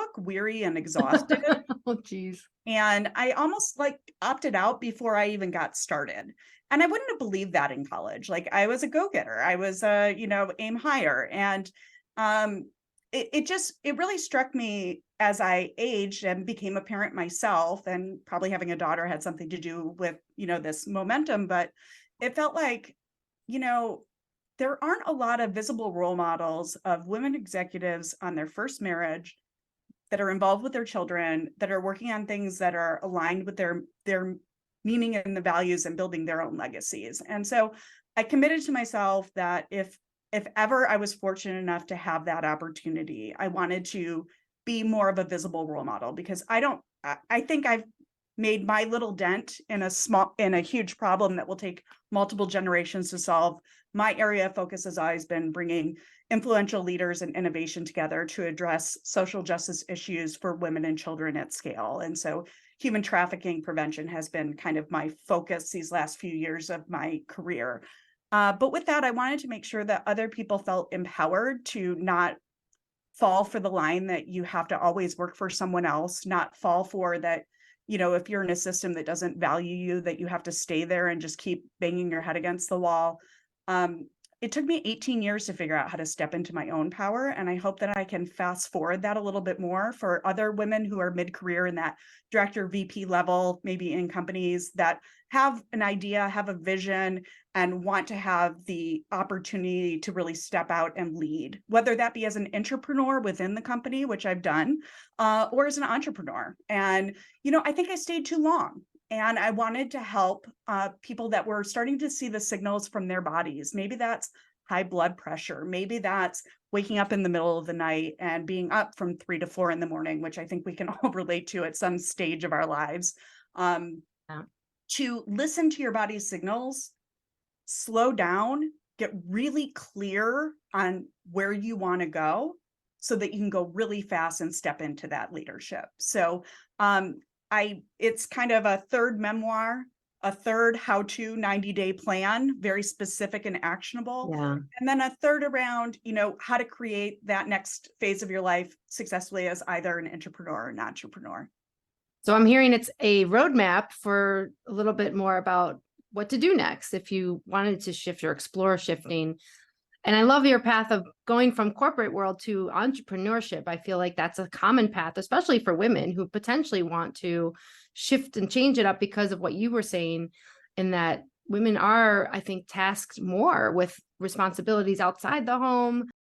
look weary and exhausted. Oh, geez. And I almost like opted out before I even got started. And I wouldn't have believed that in college. Like I was a go-getter. I was aim higher. And um it really struck me as I aged and became a parent myself, and probably having a daughter had something to do with, this momentum, but it felt like, you know, there aren't a lot of visible role models of women executives on their first marriage that are involved with their children, that are working on things that are aligned with their meaning and the values and building their own legacies. And so I committed to myself that if ever I was fortunate enough to have that opportunity, I wanted to be more of a visible role model, because I think I've made my little dent in a huge problem that will take multiple generations to solve. My area of focus has always been bringing influential leaders and innovation together to address social justice issues for women and children at scale. And so human trafficking prevention has been kind of my focus these last few years of my career. But with that, I wanted to make sure that other people felt empowered to not fall for the line that you have to always work for someone else, not fall for that, if you're in a system that doesn't value you, that you have to stay there and just keep banging your head against the wall. It took me 18 years to figure out how to step into my own power. And I hope that I can fast forward that a little bit more for other women who are mid-career in that director VP level, maybe in companies that have an idea, have a vision, and want to have the opportunity to really step out and lead, whether that be as an entrepreneur within the company, which I've done, or as an entrepreneur. And, I think I stayed too long. And I wanted to help people that were starting to see the signals from their bodies. Maybe that's high blood pressure. Maybe that's waking up in the middle of the night and being up from 3 to 4 in the morning, which I think we can all relate to at some stage of our lives. Yeah. To listen to your body's signals, slow down, get really clear on where you want to go so that you can go really fast and step into that leadership. So it's kind of a third memoir, a third how-to 90-day plan, very specific and actionable. Yeah. And then a third around, how to create that next phase of your life successfully as either an entrepreneur or an entrepreneur. So I'm hearing it's a roadmap for a little bit more about what to do next if you wanted to shift or explore shifting. And I love your path of going from corporate world to entrepreneurship. I feel like that's a common path, especially for women who potentially want to shift and change it up because of what you were saying, in that women are, I think, tasked more with responsibilities outside the home,